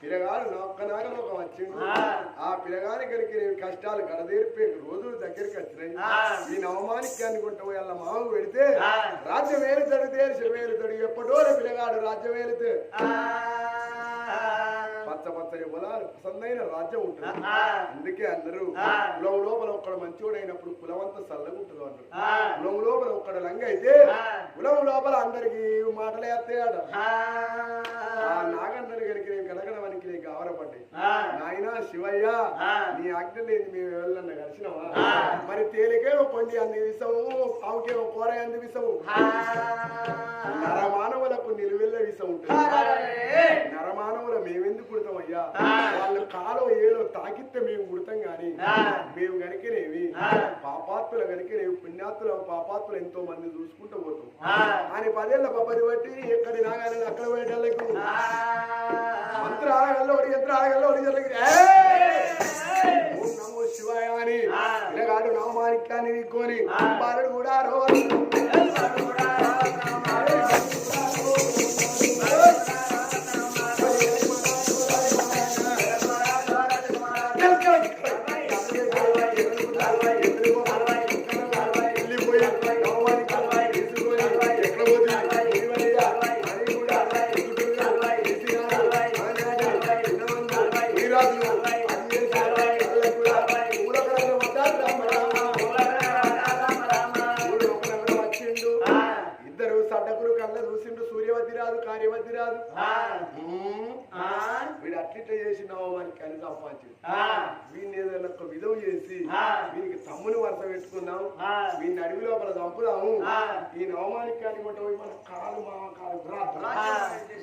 పిల్లగాడు నొక్కనాగలు ఒక వచ్చిండు. ఆ పిల్లగాని గడికి నేను కష్టాలు గడదేరిపోయి రోజులు దగ్గరికి వచ్చినాయి. ఈ నవమానికి అనుకుంటా వాళ్ళ మామకు పెడితే రాజ్యం ఏలుతాడు దేశం ఏలుతాడు. ఎప్పటో పిల్లగాడు రాజ్యం ఏలితే పచ్చ పచ్చని పొలాలు ప్రసన్నమైన రాజ్యం ఉంటుంది. అందుకే అందరూ కులం లోపల ఒక్కడ మంచోడు అయినప్పుడు కులమంతా చల్లగా ఉంటుంది అన్నారు. కులం లోపల ఒక్కడ లంగ అయితే కులం లోపల అందరికి మాటలే వస్తాయట. ఆ నాగన్నరి గడికి నేను గడగడవనికి నేను గౌరవపడ్డాయి. నాయన శివయ్య నీ ఆజ్ఞ లేదు మేము ఎవరన్నా కలిసినవా? మరి తేలికేమో కొండి అంది విసవు, పావుకేమో కూర అంది విసవు, నరమానవులకు నిలువెల్ల విసం ఉంటుంది. నరమానవుల మేమెందుకు కుడతామయ్యా? వాళ్ళు కాలో ఏలో తాకితే మేము కుడతాం గాని మేము గనికనేవి పాపాత్తులు గనికనేవి పుణ్యాత్తుల పాపాత్తులు ఎంతో మంది చూసుకుంటూ పోతాం అని 10 ఏళ్ల బొబ్బరి బట్టి ఎక్కడి నాగానే అక్కడ పోయేటకు మంత్ర ఆడగల్లో యంత్ర ఆడగల్లో నమో శివాయ అని ఇలాగాడు నవమానికాన్ని వీక్కొని బాలుడు కూడా వీడు అట్లిట్లా చేసి నవమానికి అని సంపాదించు. వీడిని ఏదైనా ఒక విధం చేసి వీనికి తమ్ముని వరుస పెట్టుకుందాం, వీడిని అడవి లోపల చంపుదాము. ఈ నవమానికి కానివ్వంటే మన కాలు మా కాలు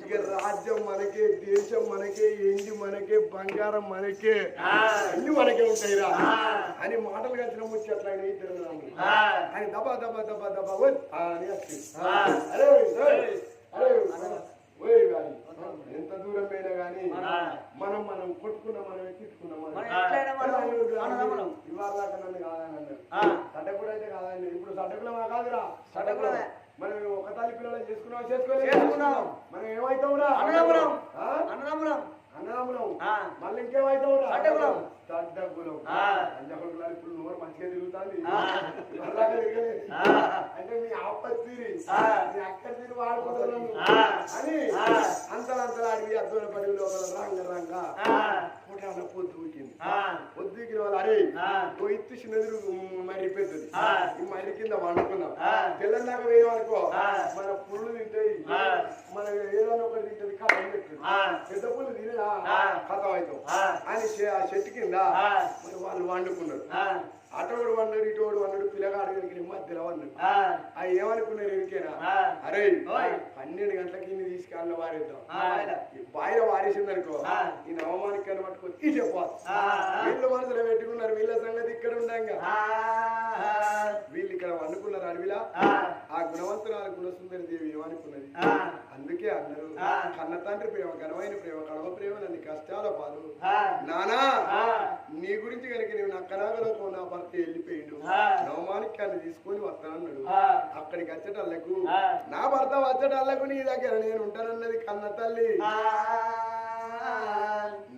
ఇక రాజ్యం మనకే, దేశం మనకే, ఎండి మనకే, బంగారం మనకే, అన్ని మనకే ఉంటాయిరా అని మాటలు కలిసిన ముచ్చట్ల ఆయన ఇద్దరు ఆయన దబా దబా దబా దబా అని వచ్చింది. అరే అరే ఎంత దూరం పోయినా గానీ మనం మనం కొట్టుకున్నాం, మనం ఎక్కించుకున్నాం. ఇవాళ దాకా నన్ను కాదని అన్నారు. సడ్డకుడు అయితే కాదండి. ఇప్పుడు సడ్డకులమా కాదురా, సడ్డకులమే. మనం ఒక తల్లి పిల్లలు చేసుకున్నాం. మనం ఏమైతావురా? అన్నదమ్ములం. మళ్ళీ ఇంకేమైతావురా? సడ్డకులం. ఇప్పుడు నోరు మంచిగా తిరుగుతుంది. అంటే మీ ఆపత్తి మీ అక్కడ తిరిగి వాడుకుంటున్నాను అని అంతలంతలా అడిగి అద్దుల పడి లోపల రంగ పొద్దుకింది. పొద్దుకిన వాళ్ళు అరే ఓ ఇత్తు చిన్నది మర్రి పెద్దది, ఈ మర్రి కింద వండుకున్నాం. తెల్లందాక వేయమనుకో మన పుళ్ళు తింటాయి, మన ఏదైనా ఒకటి తింటది కథం పెట్టుకుంది. పెద్ద పుళ్ళు తినేదా కథం అవుతాం అని ఆ చెట్టు కింద మరి వాళ్ళు వండుకున్నారు. అటోడు వన్నాడు, ఇటోడు వన్నాడు, పిల్లగాడు కలిగి మధ్యలో వన్నాడు. ఆ ఏమనుకున్నారు ఎరికేనా? అరే 12 గంటలకి ఇన్ని తీసుకెళ్ళిన వారేద్దాం. బాయిలో వారేసింది అనుకో ఈ నవమానికి కనబట్టుకొని ఈ చెప్పాలి. వీళ్ళు మనసులో పెట్టుకున్నారు. వీళ్ళ సంగతి ఇక్కడ ఉండంగా వీళ్ళు ఇక్కడ వండుకున్నారు అడవిలా. ఆ గుణవంతురాలు గుణసుందరి దేవి ఏమనుకున్నది? అందుకే అందరూ కన్న తండ్రి ప్రేమ, ఘనమైన ప్రేమ, కడవ ప్రేమ నన్ను కష్టాల పాలు. నానా నీ గురించి కనుక నేను నక్కనాగలో నా భర్త వెళ్ళిపోయిండు, నవమానికాన్ని తీసుకొని వస్తానన్నాడు. అక్కడికి వచ్చేటల్లకు నా భర్త వచ్చేటల్లకు నీ దగ్గర నేను ఉంటానన్నది కన్న తల్లి.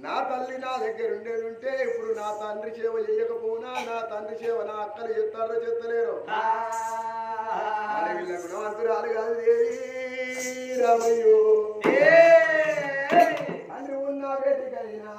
నా తల్లి నా దగ్గర ఉండేది ఉంటే ఇప్పుడు నా తండ్రి సేవ చేయకపోనా నా తండ్రి సేవ నా అక్కలు చెప్తారో చెప్తలేరు. వీళ్ళ గుణవంతురాలు కాదు దేవి రామయ్యో. తండ్రి ఉన్న వేదికైనా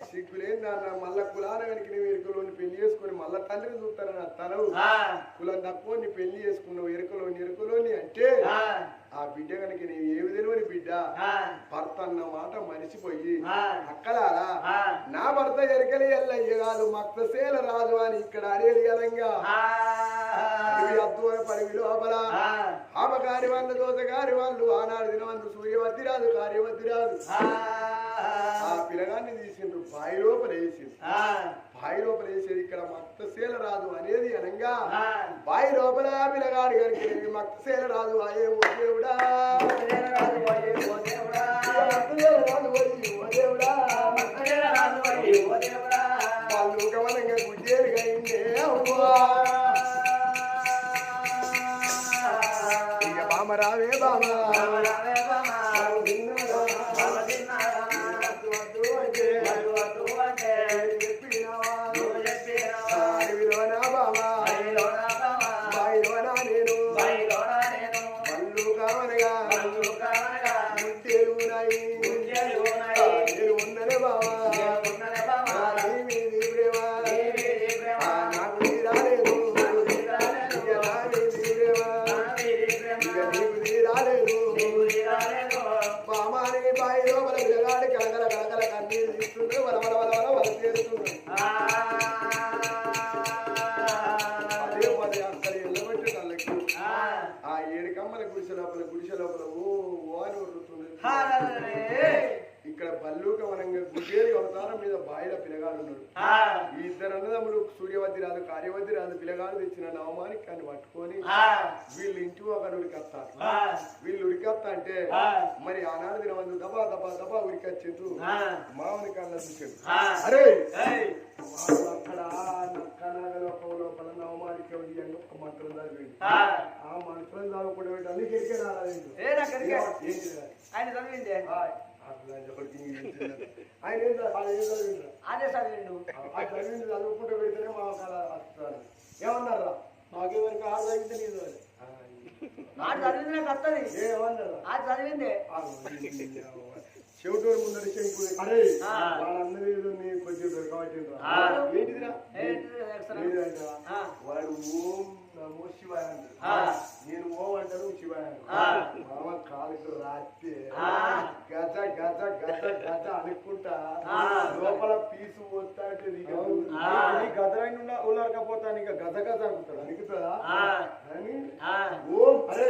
సిగ్గులేని మళ్ళా కులాన వెనక ఎరుకలోని పెళ్లి చేసుకుని మళ్ళా తండ్రిని చూస్తానని అత్తాను కులం తక్కువ పెళ్లి చేసుకున్నావు ఎరుకలోని అంటే ఆ బిడ్డ కనుక నేను ఏమి తెలియని బిడ్డ భర్త అన్న మాట మరిచిపోయి అక్కలారా నా భర్త ఎరకలి ఎల్లయ్య కాదు మక్తసేల రాదు అని ఇక్కడ అనేది అనంగా అద్దువన పడివి లోపల ఆపకారి వాళ్ళు దోసగారి వాళ్ళు ఆనాడు దినవంతు సూర్యవతి రాదు కార్యవతి రాదు ఆ పిల్లగాన్ని తీసిండ్రు బాయి లోపల వేసిండ్రు బాయి లోపల వేసేది ఇక్కడ మక్తసేల రాదు అనేది అనంగా బాయి లోపల పిల్లగాడి గారికి మక్తసేల రాదు అయ్యే ఓ దేవుడా వాళ్ళు గమనంగా గుడ్డేలు కయిందే ఇక బామ రావే బామ ఇక్కడ బల్లూక వనంగా గుడ్డేరు అవతారం మీద బాయిల పిల్లగాడు ఉన్నాడు. ఈ ఇద్దరు అన్నదమ్ములు సూర్యవతి రాదు కార్యవతి రాదు పిల్లగాడు తెచ్చిన నవమానికాన్ని పట్టుకొని వీళ్ళు ఇంటి ఒకడు ఉరికొస్తారు. వీళ్ళు ఉరికొస్తా అంటే మరి ఆనాడు దినవంతు దబా దబా దబా ఉరికొచ్చిండ్రు. మామని కళ్ళ చూసాడు. అరే అక్కడ లోపల నవమానిక ఒక మంత్రం చదివింది. ఆ మంత్రం చదువుకుంటే అన్ని కెరికే రాలేదు. ఆయన చదివింది అదే చదివిండు. ఆ చదివింది చదువుకుంటూ పెడితేనే మా వస్తారు. ఏమన్నారా మాకెవరికి ఆ చదివితే నీళ్ళు చదివింది నాకు వస్తుంది. ఏమన్నారా అది చదివిందే చెవిటూరు ముందర అరే వాళ్ళందరూ కొంచెం ఏంటిదిరా వాడు ఓం నమో శివాయ అంటారు. నేను ఓం అంటారు శివాయ అంటారు. మామ కాలుకు రాస్తే గజ గజ గజ గజ అనుకుంటా లోపల పీసు పోతా గదరైన ఉల్లకపోతా గజ గజ అనుకుంటాడు. అనుకుతుందా అని ఓం అరే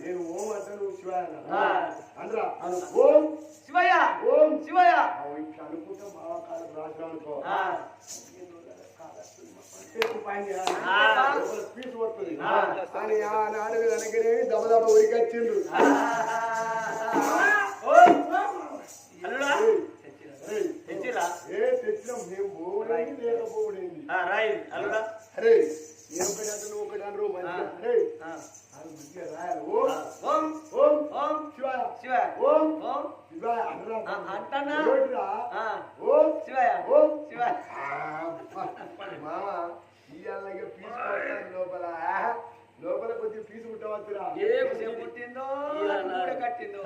నేను ఓం అంటాను శివాయ అనరా ఓం శివయ్య ఓం శివయ్య ఇట్లా అనుకుంటా మామ కాలుకు రాసిన అనుకో పీసు వస్తుంది అని ఆనాడు వెనకనే దబదబ ఉరికొచ్చిండ్రు. తెచ్చినాం మేము పోవడేంది లేకపోవడేంది. అరే నేను ఒకటి అంటే నువ్వు ఒకటి అనరు మంచిగా రాయాలి. ఓం ఓం ఓం శివాయ శివాయ ఓం ఓం శివాయ అంటున్నా ఓం శివాయ ఓం శివాయ మామ ఇయ్యాలగా పీసు లోపల లోపల కొద్దిగా పీసు కుట్టవచ్చురా. పుట్టిందో కట్టిందో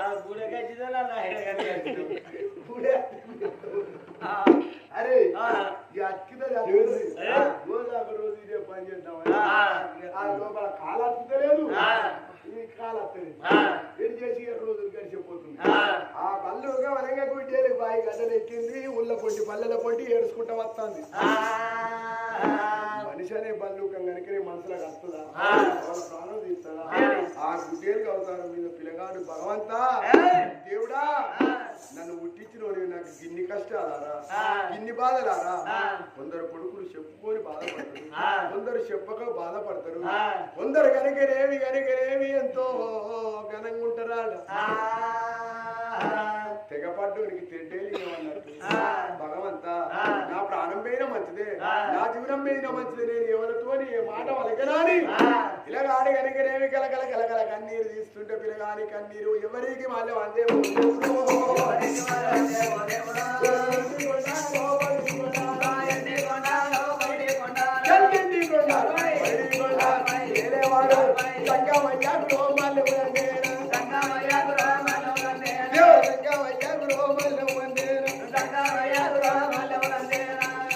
అరే రోజు ఇదే పని చేద్దాం. లోపల కాలు అత్తుతలేదు కాలు అత్తలేదు. ఏం చేసి రోజులు గడిచిపోతుంది. ఆ పళ్ళుగా వనంగా గుడ్డేలు బాయి గడ్డలు ఎక్కింది. ఉళ్ళ పొంటి పల్లెల పొంటి ఏడుచుకుంటా వస్తుంది. మనిషి అనే బల్లూకం కనుక మనసులకు వస్తుందా వాళ్ళ ప్రాణం తీస్తుందా. ఆ గుడ్డేలు అవతారం మీద పిల్లగాడు భగవంతా దేవుడా నన్ను పుట్టించిన నాకు గిన్ని కష్టాలారా గిన్ని బాధలారా. కొందరు కొడుకులు చెప్పుకొని బాధపడతారు, కొందరు చెప్పక బాధపడతారు, కొందరు కనుకనేమి ఎంతో ఘనంగా ఉంటారా. తెగపడ్డానికి తెడ్డేలి అన్నట్టు భగవంతా నా ప్రాణం పోయినా మంచిదే నా జీవనం పోయినా మంచిదే. నేను ఎవరితో ఏ మాట వలకరాని పిల్లగాడి కనుకనేమి కలకల కలకల కన్నీరు తీస్తుంటే పిల్లగాని కన్నీరు ఎవరికి వాళ్ళే అంతే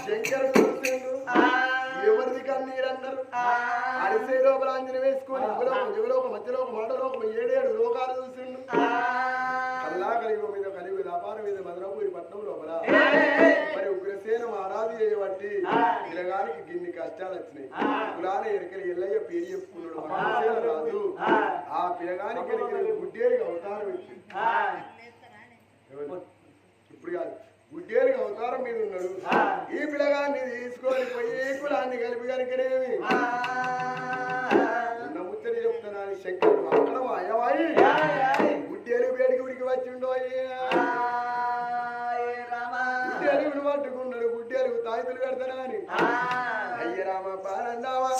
శంకర్ అరిసే లోపల అంజన వేసుకొని యుగలోక మధ్యలోక మాటలోక 7 లోకాలు చూసిండు. కల్లా కలియుగ మీద కలియుగ వ్యాపారం మీద మధురపూరి పట్నం లోపల మరి ఉగ్రసేన మహారాజు చేయబట్టి పిల్లగానికి గిన్ని కష్టాలు వచ్చినాయి. కులాల ఎరకలి ఎల్లయ్య పేరు చెప్పుకున్నాడు మహాసేన రాజు. ఆ పిల్లగానికి గుడ్డేరుగా అవతారం ఇచ్చింది. ఇప్పుడు కాదు, గుడ్డేరుగా అవతారం మీద ఉన్నాడు. ఈ పిల్లగాన్ని తీసుకొని పోయి కులాన్ని కలిపి కనుకనేమి ఉన్న ముచ్చట చెప్తున్నాను. శంకరుడు అక్కడ అయ్యవాయి గుడ్డేరు వేడికి ఉడికి వచ్చిండో గుడ్డేలుగుడు పట్టుకున్నాడు. గుడ్డేలుగు తాయితులు కడతానా అని అయ్య రామ పారందావా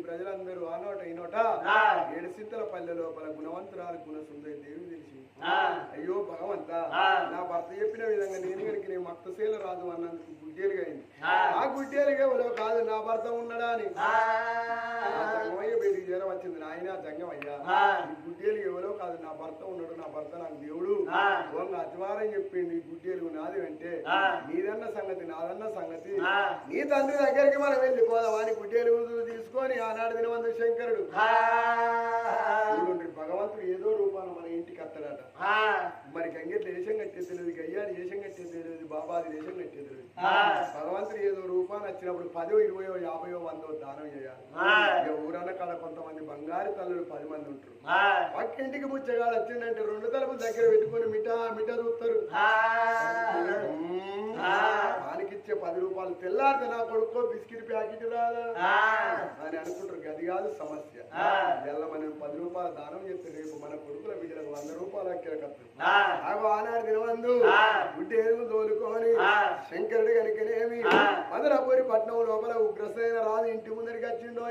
ప్రజలందరూ ఆనోట ఈనోట ఏడుసిత్తల పల్లె లోపల గుణవంతురాలు గుణసుందరి దేవి తెలిసి అయ్యో భగవంత నా భర్త చెప్పిన విధంగా నేను కనుక నేను మక్తశీల రాజు అన్నందుకు గుడ్డేలుగా అయింది. ఆ గుడ్డేలుగా ఎవరో కాదు నా భర్త ఉన్నాడా అని జంగమయ్య బయటికి జ్వరం వచ్చింది. నాయన జంగమయ్యా గుడ్డేలు ఎవరో కాదు నా భర్త ఉన్నాడు. నా భర్త నాకు దేవుడు అతివారం చెప్పింది. గుడ్డేలు నాది అంటే నీదన్న సంగతి నాదన్న సంగతి నీ తండ్రి దగ్గరికి మనం వెళ్ళిపోదాం అని గుడ్డేలు తీసుకొని ఆనాడు దినవంతు శంకరుడు భగవంతుడు ఏదో రూపాన మన ఇంటికి అత్తడట. మరి గంగే దేశం కట్టే తెలియదు, గయ్యాడి దేశం కట్టే తెలియదు, బాబాది దేశం కట్టే తెలియదు. భగవంతుడు ఏదో రూపాన్ని వచ్చినప్పుడు 10, 20, 50, 100 దానం చేయాలి. ఊరన్న కాడ కొంతమంది బంగారు తల్లులు 10 మంది ఉంటారు. పక్కింటికి ముచ్చగాడు వచ్చిందంటే 2 తలుపుల దగ్గర పెట్టుకుని మిఠా చూస్తారు. వానికిచ్చే 10 రూపాయలు తెల్లారితే నా కొడుకో బిస్కెట్ ప్యాకెట్ రాదా అని అనుకుంటారు. గది కాదు సమస్య. ఇలా మనం 10 రూపాయలు దానం చెప్తే రేపు మన కొడుకుల బిడ్డలకు 100 రూపాయలు అక్కిరకత్తు. ఆనాడు దినవందు గుడ్డేరు తోలుకొని శంకరుడు కనుకనేమి మధురపూరి పట్నం లోపల ఉగ్రసేన రాజు ఇంటి ముందరికి వచ్చిండో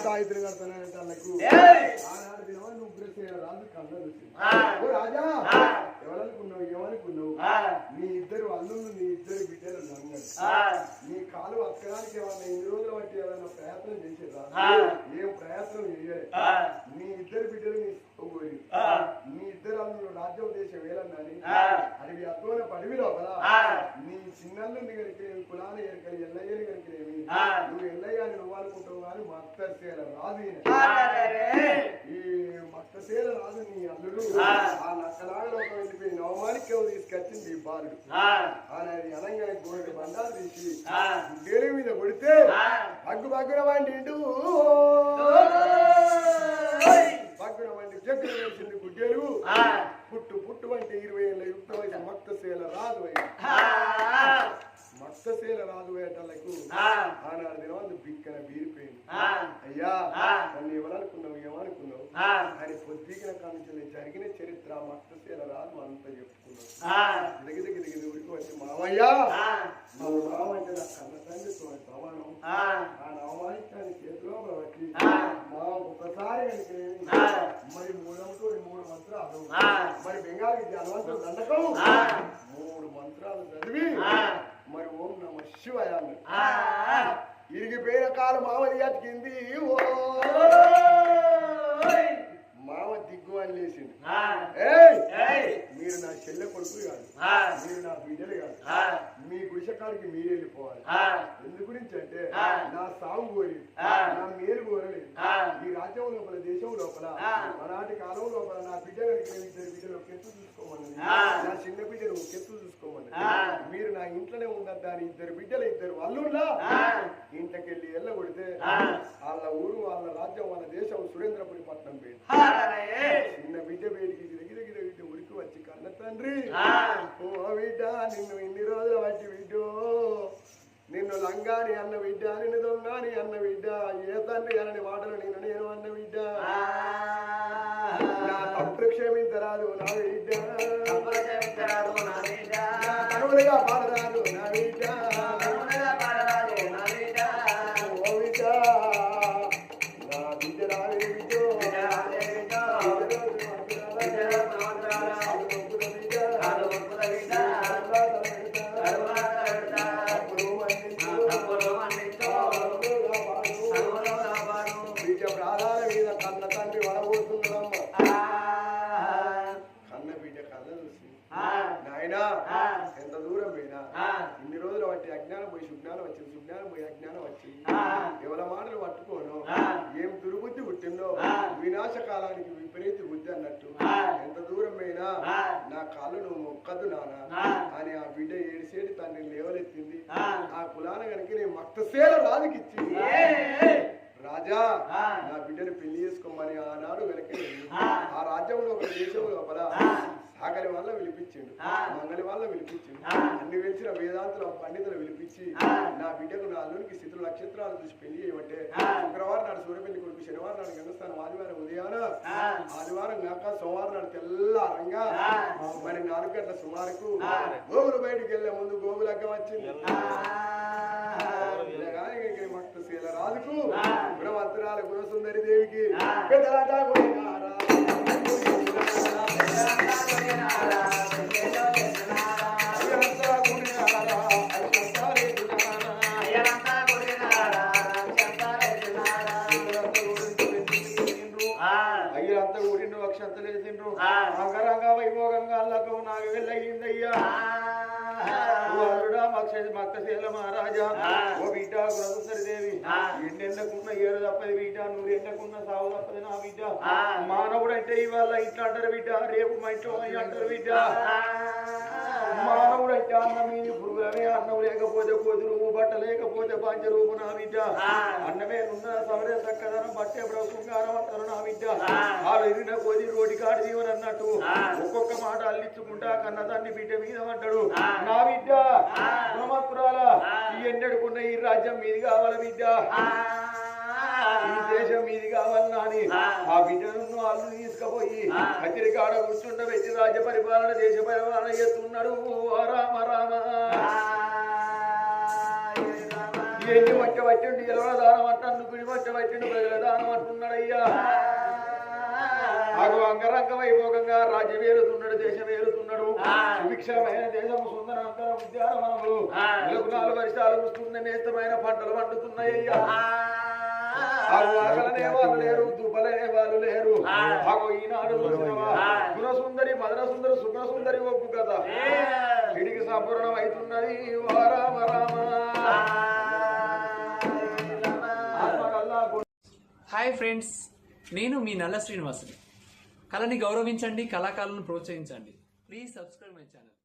సాయితులు కడతానంటే వాళ్ళకు. ఆనాడు దినవందు ఉగ్రసేన రాజు కళ్ళ చూసి ఓ రాజా ఎవరనుకున్నావు ఏమనుకున్నావు నీ 2 అల్లుళ్ళు నీ 2 బిడ్డలు నమ్మడు. నీ కాలు అక్కడానికి ఏమన్నా 8 రోజులు బట్టి ఏమన్నా ప్రయత్నం చేసేదా? ఏం ప్రయత్నం చేయలేదు. నీ 2 బిడ్డలు నీ పోయి నీ 2 అల్లుళ్ళు రాజ్యం దేశం వేలన్నాని అడవి అద్భుత పడివి లోపల నీ చిన్నల్లుని కనుక కులాల ఎరకలి ఎల్లయ్యని కనుకనేమి నువ్వు ఎల్లయ్య అని నువ్వు అనుకుంటావు కానీ మక్తశీల రాజు ఈ మక్తశీల రాజు నీ అల్లుడు ఆ నక్కలాగా లోపల వెళ్ళిపోయి నవమానిక్యం తీసుకొచ్చింది ఈ బాలుడు. అనేది అనంగానే గోడకి బండాలు తీసి గుడ్డేలు మీద కొడితే బగ్గున వండిండు. బగ్గున వండి జగ్గున వేసింది గుడ్డేలు. పుట్టు వంటి 20 ఏళ్ళ యుక్త వయసు మక్తశీల రాజు మక్తశీల రాజు వేటలకు ఆనాడు దినవంతు బిక్కన బీరిపోయింది. అయ్యా నన్ను ఎవరనుకున్నావు ఏమనుకున్నావు అని పొద్దుగిన కాంచెల్లి జరిగిన చరిత్ర మక్తశీల రాజు అంతా చెప్పుకున్నావు. దిగి ఉరికి వచ్చి మామయ్యా మామ అంటే నా కన్న తండ్రి సమానం. ఆ నవమానికాన్ని చేతిలో బట్టి మామ ఒకసారి మరి 3 మంత్రాలు మరి బెంగాలీ హనుమంతుడు దండకం 3 మంత్రాలు చదివి మరి ఓం నమ శివాయ ఇరిగిపోయిన కాలు మామది అతికింది. ఓ మామ దిగ్గు అని లేచింది. మీరు నా చెల్లె కొడుకులు కాదు, మీరు నా బిడ్డలు కాదు, మీ గుడిసెకాడికి మీరు వెళ్ళిపోవాలి. ఎందు గురించి అంటే నా సాగు కోరి నా మేలు కోరలేదు. ఈ రాజ్యం లోపల దేశం లోపల ఆనాటి కాలం లోపల నా బిడ్డ ఇద్దరు బిడ్డలు కెత్తు చూసుకోమన్నది నా చిన్న బిడ్డను కెత్తు చూసుకోమన్నది మీరు నా ఇంట్లోనే ఉండద్దు అని ఇద్దరు బిడ్డలు ఇద్దరు అల్లుళ్ళ ఇంటికెళ్ళి ఎల్ల కొడితే వాళ్ళ ఊరు వాళ్ళ రాజ్యం వాళ్ళ దేశం సురేంద్రపురి పట్నం పేరు చిన్న బిడ్డ బయటికి గిరగిర ఉరికి వచ్చి కన్న తండ్రి ఓ బిడ్డ నిన్ను ఇన్ని రోజులు వచ్చి బిడ్డో నిన్ను లంగాని అన్న బిడ్డ నిన్ను దొంగాని అన్న బిడ్డ ఏ తండ్రి అనని మాటలు నేను అన్న బిడ్డ నా తప్పు క్షమించరాదు నా బిడ్డ కనులుగా పాడరాదు నా బిడ్డ ఓ బిడ్డ నా బిడ్డ రావే బిడ్డో ఎంత దూరం పోయినా ఇన్ని రోజులు బట్టి అజ్ఞానం పోయి సుజ్ఞానం వచ్చింది సుజ్ఞానం పోయి అజ్ఞానం వచ్చింది ఎవరి మాటలు పట్టుకోను ఏం దుర్బుద్ధి పుట్టిందో వినాశ కాలానికి విపరీత బుద్ధి అన్నట్టు ఎంత దూరం పోయినా నా కాళ్ళు నువ్వు మొక్కద్దు నానా అని ఆ బిడ్డ ఏడిసేటి తండ్రి లేవలెత్తింది ఆ కులాన కనుక నేను మక్తసేల రాజుకిచ్చింది రాజా నా బిడ్డను పెళ్లి చేసుకోమని ఆనాడు వెనక ఆ రాజ్యంలో ఒక దేశం లోపల సాగలి వల్ల విలిపించిండు మంగళి వల్ల విలిపించిండు అన్ని వెలిసిన వేదాంతుల పండితులు విలిపించి నా బిడ్డకు నా అల్లునికి స్థితులు నక్షత్రాలు చూసి పెళ్లి చేయమంటే శుక్రవారం నాడు సూర్యపల్లి కొడుకు శనివారం నాడు గంగస్థానం ఆదివారం ఉదయాన ఆదివారం కాక సోమవారం నాడు తెల్లారంగా మరి 4 గంటల సుమారుకు గోగులు బయటికి వెళ్లే ముందు గోగులగ్గం వచ్చింది మక్తశీల రాజుకు గుణవంతురాలు గుణసుందరి దేవికి పెద్దలాట అయ్యంతా ఊరిండ్రు అక్షంతలు వేసిండ్రు అంగరంగా వైభోగంగా అల్లకు నాకు వెళ్ళయిందయ్యా మక్తశీల మహారాజా ఓ బిడ్డ గుణసుందరి దేవి ఎన్నెన్నకున్న 7 తప్పది బిడ్డ 100 ఎన్నకున్న సావు తప్పది నా బిడ్డ మానవుడు అంటే ఇవాళ ఇట్లా అంటారు బిడ్డ రేపు మా ఇంట్లో అంటారు బిడ్డ మానవుడు అంటే అన్నం మీద పురుగులమే అన్నం లేకపోతే కోతురు బట్ట లేకపోతే పంచరూపు నా బిడ్డ అన్నమే నున్న సవరే చక్కదనం బట్టే బ్రహ్మంగారం అంటారు నా బిడ్డ వాళ్ళు ఎదిరిన కోది రోటి కాడు జీవన్ అన్నట్టు ఒక్కొక్క మాట అల్లించుకుంటా కన్న తండ్రి బిడ్డ మీద అంటాడు నా బిడ్డ గుణమత్తురాల ఈ ఎన్నెడుకున్న ఈ రాజ్యం మీది కావాలి బిడ్డ ఈ దేశం మీది కావాలన్నా అని ఆ బిడ్డను అల్లు తీసుకుపోయి కచ్చిరికాడ కూర్చుండ పెట్టి రాజ్య పరిపాలన దేశ పరిపాలన చేస్తున్నాడు రామ రామ ఎన్ని మట్ట వచ్చిండు ఎలవల దానం అంటాను గుడి మట్ట వచ్చిండు ప్రజల దానం అంటున్నాడయ్యా అగు అంగరంగ వైభోగంగా రాజ్యం ఏలుతున్నాడు దేశం ఏలుతున్నాడు సుభిక్షమైన దేశం సుందరంతర ఉద్యానవనములు 4 వర్షాలు వస్తున్న నేస్తమైన పంటలు పండుతున్నాయ్యా ఆకలనే వాళ్ళు లేరు దుబ్బలనే వాళ్ళు లేరు అగో ఈనాడు గుణసుందరి మదన సుందరి సుగ్న సుందరి ఒప్పు కదా ఇడికి సంపూర్ణం అవుతున్నది రామ రామ. హాయ్ ఫ్రెండ్స్, నేను మీ నల్ల శ్రీనివాసుని. కళని గౌరవించండి, కళాకారులను ప్రోత్సహించండి. Please subscribe my channel.